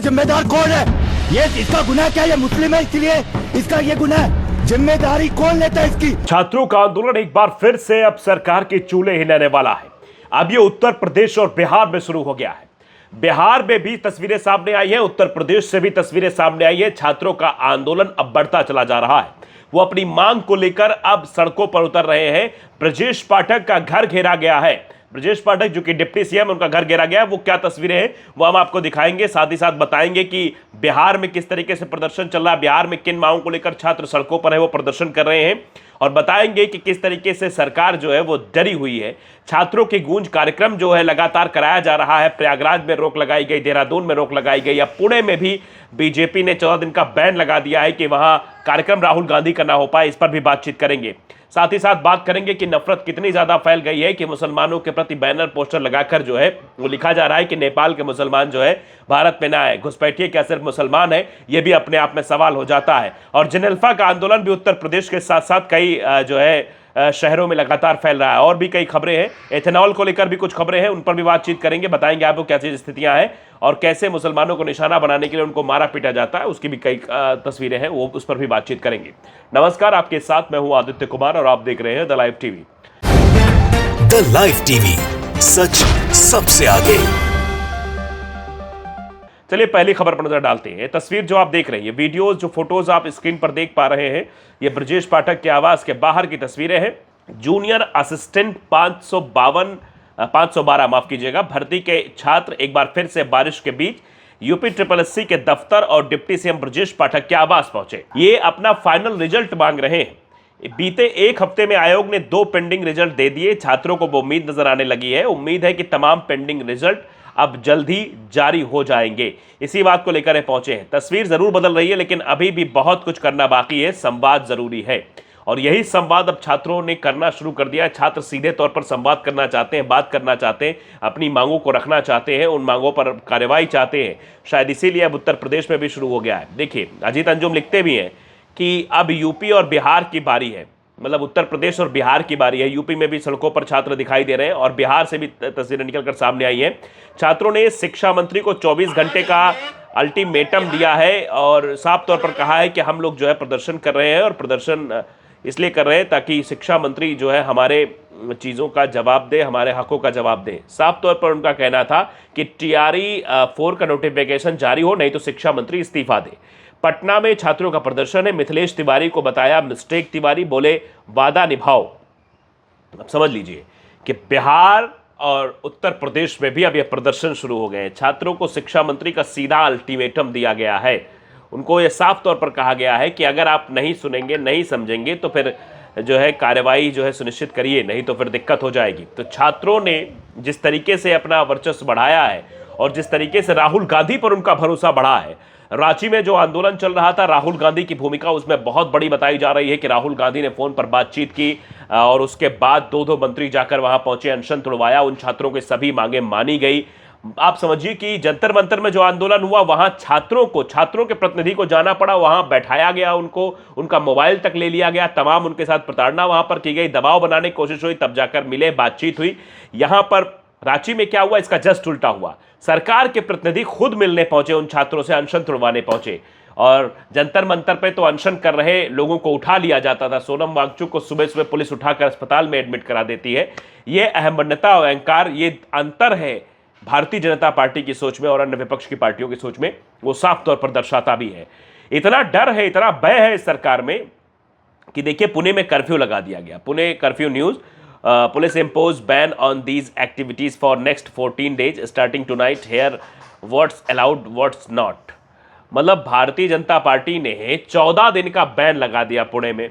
जिम्मेदार कौन है? ये इसका गुनाह क्या है? ये मुस्लिम है इसलिए इसका ये गुनाह है। जिम्मेदारी कौन लेता है इसकी? छात्रों का आंदोलन एक बार फिर से अब सरकार के चूल्हे हिलाने वाला है। अब ये उत्तर प्रदेश और बिहार में शुरू हो गया है। बिहार में भी तस्वीरें सामने आई है, उत्तर प्रदेश से भी तस्वीरें सामने आई है। छात्रों का आंदोलन अब बढ़ता चला जा रहा है। वो अपनी मांग को लेकर अब सड़कों पर उतर रहे हैं। ब्रजेश पाठक का घर घेरा गया है। ब्रजेश पाठक जो कि डिप्टी सीएम, उनका घर घेरा गया है। वो क्या तस्वीरें हैं वो हम आपको दिखाएंगे, साथ ही साथ बताएंगे कि बिहार में किस तरीके से प्रदर्शन चल रहा है, बिहार में किन मांगों को लेकर छात्र सड़कों पर है वो प्रदर्शन कर रहे हैं, और बताएंगे कि किस तरीके से सरकार जो है वो डरी हुई है। छात्रों की गूंज कार्यक्रम जो है लगातार कराया जा रहा है। प्रयागराज में रोक लगाई गई, देहरादून में रोक लगाई गई, अब पुणे में भी बीजेपी ने 14 दिन का बैन लगा दिया है कि वहां कार्यक्रम राहुल गांधी का ना हो पाए। इस पर भी बातचीत करेंगे। साथ ही साथ बात करेंगे कि नफरत कितनी ज्यादा फैल गई है कि मुसलमानों के प्रति बैनर पोस्टर लगाकर जो है वो लिखा जा रहा है कि नेपाल के मुसलमान जो है भारत में ना आए। घुसपैठिए क्या सिर्फ मुसलमान है? ये भी अपने आप में सवाल हो जाता है। और जिनेल्फा का आंदोलन भी उत्तर प्रदेश के साथ साथ कई जो है शहरों में लगातार फैल रहा है। और भी कई खबरें हैं, एथेनॉल को लेकर भी कुछ खबरें हैं, उन पर भी बातचीत करेंगे। बताएंगे आपको क्या चीज स्थितियां हैं और कैसे मुसलमानों को निशाना बनाने के लिए उनको मारा पीटा जाता है, उसकी भी कई तस्वीरें हैं, वो उस पर भी बातचीत करेंगे। नमस्कार, आपके साथ मैं हूं आदित्य कुमार और आप देख रहे हैं the live TV. The live TV, सच सबसे आगे। चलिए पहली खबर पर नजर डालते हैं। तस्वीर जो आप देख रहे हैं, वीडियोस जो फोटोज आप स्क्रीन पर देख पा रहे हैं, ये ब्रजेश पाठक के आवास के बाहर की तस्वीरें हैं। जूनियर असिस्टेंट 512 माफ कीजिएगा भर्ती के छात्र एक बार फिर से बारिश के बीच यूपी SSSC के दफ्तर और डिप्टी सीएम ब्रजेश पाठक के आवास पहुंचे। ये अपना फाइनल रिजल्ट मांग रहे हैं। बीते एक हफ्ते में आयोग ने 2 पेंडिंग रिजल्ट दे दिए। छात्रों को वो उम्मीद नजर आने लगी है। उम्मीद है कि तमाम पेंडिंग रिजल्ट अब जल्द ही जारी हो जाएंगे। इसी बात को लेकर पहुंचे हैं। तस्वीर जरूर बदल रही है, लेकिन अभी भी बहुत कुछ करना बाकी है। संवाद जरूरी है और यही संवाद अब छात्रों ने करना शुरू कर दिया है। छात्र सीधे तौर पर संवाद करना चाहते हैं, बात करना चाहते हैं, अपनी मांगों को रखना चाहते हैं, उन मांगों पर कार्रवाई चाहते हैं। शायद इसीलिए अब उत्तर प्रदेश में भी शुरू हो गया है। देखिए, अजीत अंजुम लिखते भी हैं कि अब यूपी और बिहार की बारी है, मतलब उत्तर प्रदेश और बिहार की बारी है। यूपी में भी सड़कों पर छात्र दिखाई दे रहे हैं और बिहार से भी तस्वीरें निकलकर सामने आई हैं। छात्रों ने शिक्षा मंत्री को 24 घंटे का अल्टीमेटम दिया है और साफ तौर पर कहा है कि हम लोग जो है प्रदर्शन कर रहे हैं और प्रदर्शन इसलिए कर रहे हैं ताकि शिक्षा मंत्री जो है हमारे चीज़ों का जवाब दे, हमारे हकों का जवाब दे। साफ तौर पर उनका कहना था कि TRE 4 का नोटिफिकेशन जारी हो, नहीं तो शिक्षा मंत्री इस्तीफा दे। पटना में छात्रों का प्रदर्शन है। मिथिलेश तिवारी को बताया मिस्टेक। तिवारी बोले वादा निभाओ। अब समझ लीजिए कि बिहार और उत्तर प्रदेश में भी अब यह प्रदर्शन शुरू हो गए हैं। छात्रों को शिक्षा मंत्री का सीधा अल्टीमेटम दिया गया है। उनको यह साफ तौर पर कहा गया है कि अगर आप नहीं सुनेंगे, नहीं समझेंगे तो फिर जो है कार्रवाई जो है सुनिश्चित करिए, नहीं तो फिर दिक्कत हो जाएगी। तो छात्रों ने जिस तरीके से अपना वर्चस्व बढ़ाया है और जिस तरीके से राहुल गांधी पर उनका भरोसा बढ़ा है, रांची में जो आंदोलन चल रहा था, राहुल गांधी की भूमिका उसमें बहुत बड़ी बताई जा रही है कि राहुल गांधी ने फोन पर बातचीत की और उसके बाद 2 मंत्री जाकर वहां पहुंचे, अनशन तुड़वाया, उन छात्रों की सभी मांगे मानी गई। आप समझिए कि जंतर मंतर में जो आंदोलन हुआ वहां छात्रों के प्रतिनिधि को जाना पड़ा, वहां बैठाया गया उनको, उनका मोबाइल तक ले लिया गया, तमाम उनके साथ प्रताड़ना वहां पर की गई, दबाव बनाने की कोशिश हुई, तब जाकर मिले, बातचीत हुई। यहां पर रांची में क्या हुआ, इसका जस्ट उल्टा हुआ। सरकार के प्रतिनिधि खुद मिलने पहुंचे, उन छात्रों से अनशन तुड़वाने पहुंचे और जंतर मंतर पे तो अनशन कर रहे लोगों को उठा लिया जाता था। सोनम वांगचुक को सुबह सुबह पुलिस उठाकर अस्पताल में एडमिट करा देती है। यह अहमन्यता और अहंकार, ये अंतर है भारतीय जनता पार्टी की सोच में और अन्य विपक्ष की पार्टियों की सोच में, वो साफ तौर पर दर्शाता भी है। इतना डर है, इतना भय है इस सरकार में कि देखिए पुणे में कर्फ्यू लगा दिया गया। Pune curfew news, police impose ban on these activities for next 14 days starting tonight, here what's allowed what's not. मतलब भारतीय जनता पार्टी ने 14 दिन का बैन लगा दिया पुणे में।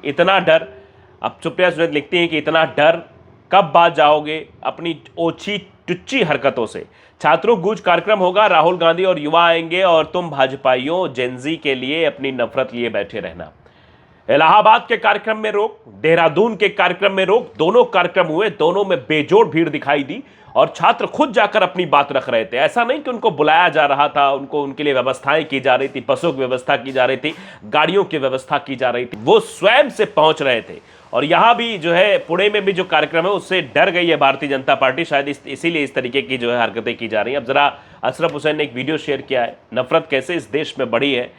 इतना डर। अब सुप्रिया सुले लिखती हैं कि इतना डर, कब बात जाओगे अपनी ओछी टुच्ची हरकतों से। छात्रों गूंज कार्यक्रम होगा, राहुल गांधी और युवा आएंगे और तुम भाजपाइयों जेनजी के लिए अपनी नफरत लिए बैठे रहना। इलाहाबाद के कार्यक्रम में रोक, देहरादून के कार्यक्रम में रोक, दोनों कार्यक्रम हुए, दोनों में बेजोड़ भीड़ दिखाई दी और छात्र खुद जाकर अपनी बात रख रहे थे। ऐसा नहीं कि उनको बुलाया जा रहा था, उनके लिए व्यवस्थाएं की जा रही थी, बसों की व्यवस्था की जा रही थी, गाड़ियों की व्यवस्था की जा रही थी। वो स्वयं से पहुंच रहे थे और यहाँ भी जो है पुणे में भी जो कार्यक्रम है उससे डर गई है भारतीय जनता पार्टी, शायद इसीलिए इस तरीके की जो है हरकतें की जा रही हैं। अब जरा अशरफ हुसैन ने एक वीडियो शेयर किया है, नफरत कैसे इस देश में बढ़ी है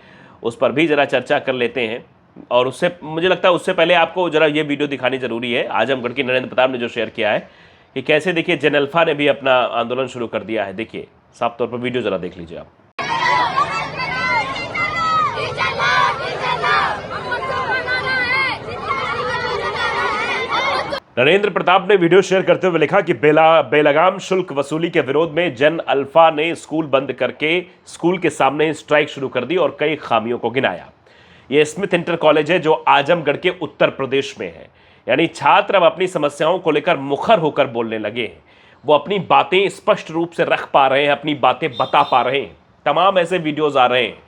उस पर भी जरा चर्चा कर लेते हैं। और उससे मुझे लगता है उससे पहले आपको जरा ये वीडियो दिखानी जरूरी है, आजमगढ़ की नरेंद्र प्रताप ने जो शेयर किया है कि कैसे देखिए जन अल्फा ने भी अपना आंदोलन शुरू कर दिया है। देखिए साफ तौर पर वीडियो जरा देख लीजिए आप। नरेंद्र प्रताप ने वीडियो शेयर करते हुए लिखा कि बेलगाम शुल्क वसूली के विरोध में जन अल्फा ने स्कूल बंद करके स्कूल के सामने स्ट्राइक शुरू कर दी और कई खामियों को गिनाया। यह स्मिथ इंटर कॉलेज है जो आजमगढ़ के उत्तर प्रदेश में है। यानी छात्र अब अपनी समस्याओं को लेकर मुखर होकर बोलने लगे हैं, वो अपनी बातें स्पष्ट रूप से रख पा रहे हैं, अपनी बातें बता पा रहे हैं। तमाम ऐसे वीडियोज आ रहे हैं।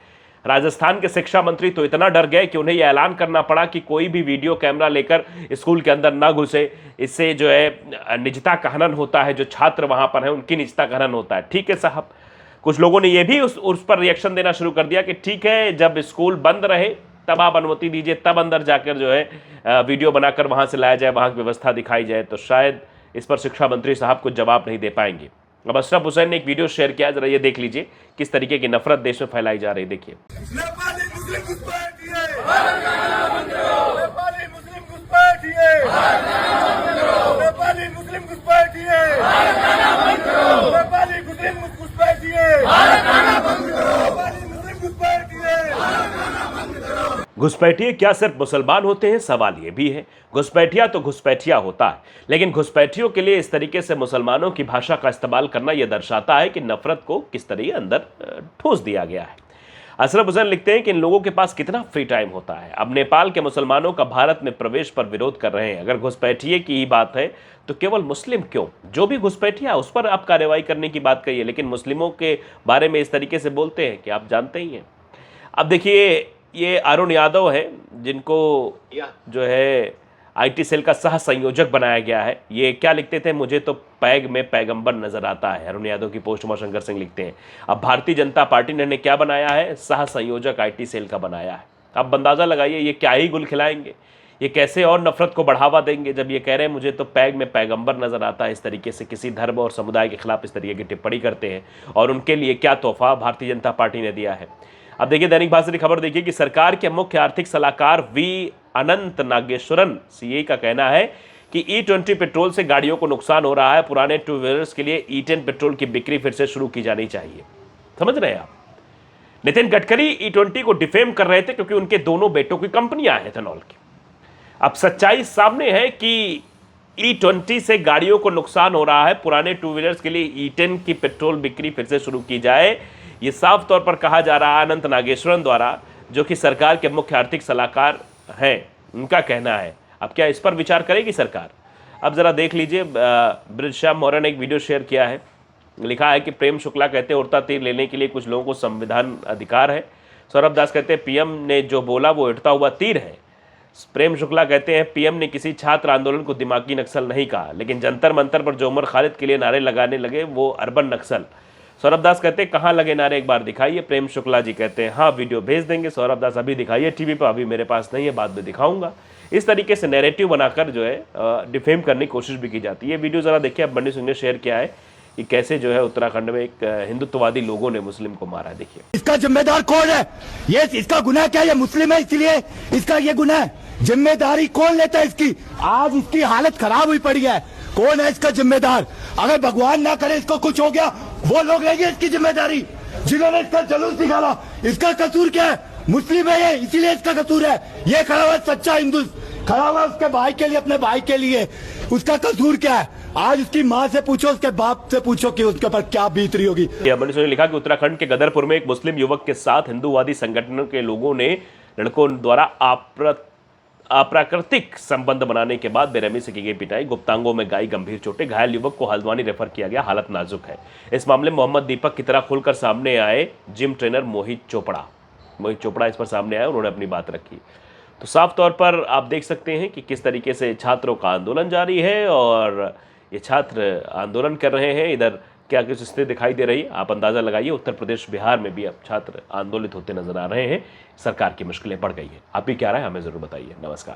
राजस्थान के शिक्षा मंत्री तो इतना डर गए कि उन्हें यह ऐलान करना पड़ा कि कोई भी वीडियो कैमरा लेकर स्कूल के अंदर ना घुसे, इससे जो है निजता का हनन होता है, जो छात्र वहां पर है उनकी निजता का हनन होता है। ठीक है साहब, कुछ लोगों ने यह भी उस पर रिएक्शन देना शुरू कर दिया कि ठीक है जब स्कूल बंद रहे तब आप अनुमति दीजिए, तब अंदर जाकर जो है वीडियो बनाकर वहां से लाया जाए, वहां की व्यवस्था दिखाई जाए। तो शायद इस पर शिक्षा मंत्री साहब कुछ जवाब नहीं दे पाएंगे। अब अशरफ हुसैन ने एक वीडियो शेयर किया, जरा ये देख लीजिए किस तरीके की नफरत देश में फैलाई जा रही है। देखिए घुसपैठिए क्या सिर्फ मुसलमान होते हैं? सवाल यह भी है। घुसपैठिया तो घुसपैठिया होता है, लेकिन घुसपैठियों के लिए इस तरीके से मुसलमानों की भाषा का इस्तेमाल करना यह दर्शाता है कि नफरत को किस तरीके अंदर ठूस दिया गया है। अशरफ हुसैन लिखते हैं कि इन लोगों के पास कितना फ्री टाइम होता है। अब नेपाल के मुसलमानों का भारत में प्रवेश पर विरोध कर रहे हैं। अगर घुसपैठिए की ही बात है तो केवल मुस्लिम क्यों, जो भी घुसपैठिया उस पर आप कार्रवाई करने की बात करिए, लेकिन मुस्लिमों के बारे में इस तरीके से बोलते हैं कि आप जानते ही हैं। अब देखिए ये अरुण यादव है जिनको जो है आईटी सेल का सह संयोजक बनाया गया है। ये क्या लिखते थे, मुझे तो पैग में पैगंबर नजर आता है। अरुण यादव की पोस्ट उमा शंकर सिंह लिखते हैं। अब भारतीय जनता पार्टी ने क्या बनाया है, सह संयोजक आईटी सेल का बनाया है। अब अंदाजा लगाइए ये क्या ही गुल खिलाएंगे, ये कैसे और नफरत को बढ़ावा देंगे जब ये कह रहे हैं मुझे तो पैग में पैगंबर नजर आता है। इस तरीके से किसी धर्म और समुदाय के खिलाफ इस तरीके की टिप्पणी करते हैं और उनके लिए क्या तोहफा भारतीय जनता पार्टी ने दिया है। अब देखिए दैनिक भास्कर की खबर देखिए कि सरकार के मुख्य आर्थिक सलाहकार वी अनंत नागेश्वरन सीए का कहना है कि E20 पेट्रोल से गाड़ियों को नुकसान हो रहा है। पुराने टू व्हीलर्स के लिए E10 पेट्रोल की बिक्री फिर से शुरू की जानी चाहिए। समझ रहे हैं आप? नितिन गडकरी E20 को डिफेम कर रहे थे क्योंकि उनके दोनों बेटों की कंपनियां हैं एथेनॉल की। अब सच्चाई सामने है कि E20 से गाड़ियों को नुकसान हो रहा है, पुराने टू व्हीलर्स के लिए E10 की पेट्रोल बिक्री फिर से शुरू की जाए, ये साफ तौर पर कहा जा रहा है अनंत नागेश्वरन द्वारा, जो कि सरकार के मुख्य आर्थिक सलाहकार हैं। उनका कहना है। अब क्या इस पर विचार करेगी सरकार? अब जरा देख लीजिए, ब्रिजश्याम मौर्य ने एक वीडियो शेयर किया है। लिखा है कि प्रेम शुक्ला कहते हैं उड़ता तीर लेने के लिए कुछ लोगों को संविधान अधिकार है। सौरभ दास कहते हैं पीएम ने जो बोला वो उड़ता हुआ तीर है। प्रेम शुक्ला कहते हैं पीएम ने किसी छात्र आंदोलन को दिमागी नक्सल नहीं कहा, लेकिन जंतर मंतर पर जो उमर खालिद के लिए नारे लगाने लगे वो अर्बन नक्सल। सौरभ दास कहते हैं कहाँ लगे नारे, एक बार दिखाइए। प्रेम शुक्ला जी कहते हैं हाँ वीडियो भेज देंगे। सौरभ दास अभी दिखाइए टीवी पर, अभी मेरे पास नहीं है, बाद में दिखाऊंगा। इस तरीके से नैरेटिव बनाकर जो है डिफेम करने की कोशिश भी की जाती है। वीडियो जरा देखिए, अब बन्नी सिंह ने शेयर किया है कि कैसे जो है उत्तराखंड में एक हिंदुत्ववादी लोगों ने मुस्लिम को मारा। देखिए इसका जिम्मेदार कौन है? ये इसका गुनाह क्या है? ये मुस्लिम है इसलिए इसका ये गुनाह है। जिम्मेदारी कौन लेता है इसकी? आज इसकी हालत खराब हुई पड़ी है, कौन है इसका जिम्मेदार? अगर भगवान ना करे इसको कुछ हो गया, वो लोग लेंगे इसकी जिम्मेदारी जिन्होंने इसका जुलूस निकाला। इसका कसूर क्या है? मुस्लिम है ये, इसीलिए इसका कसूर है। ये खड़ा हुआ सच्चा हिंदू खड़ा हुआ उसके भाई के लिए, अपने भाई के लिए। उसका कसूर क्या है? आज उसकी माँ से पूछो, उसके बाप से पूछो कि उसके ऊपर क्या बीत रही होगी। मनीष ने लिखा कि उत्तराखंड के गदरपुर में एक मुस्लिम युवक के साथ हिंदूवादी संगठनों के लोगों ने लड़कों द्वारा अप्राकृतिक संबंध बनाने के बाद बेरहमी से की गई पिटाई, गुप्तांगों में गाई गंभीर चोटें, घायल युवक को हल्द्वानी रेफर किया गया, हालत नाजुक है। इस मामले में मोहम्मद दीपक की तरह खुलकर सामने आए जिम ट्रेनर मोहित चोपड़ा इस पर सामने आए, उन्होंने अपनी बात रखी। तो साफ तौर पर आप देख सकते हैं कि किस तरीके से छात्रों का आंदोलन जारी है और ये छात्र आंदोलन कर रहे हैं। इधर क्या कुछ स्थिति दिखाई दे रही है, आप अंदाजा लगाइए। उत्तर प्रदेश, बिहार में भी अब छात्र आंदोलित होते नजर आ रहे हैं। सरकार की मुश्किलें बढ़ गई है। आप भी क्या राय हमें जरूर बताइए। नमस्कार।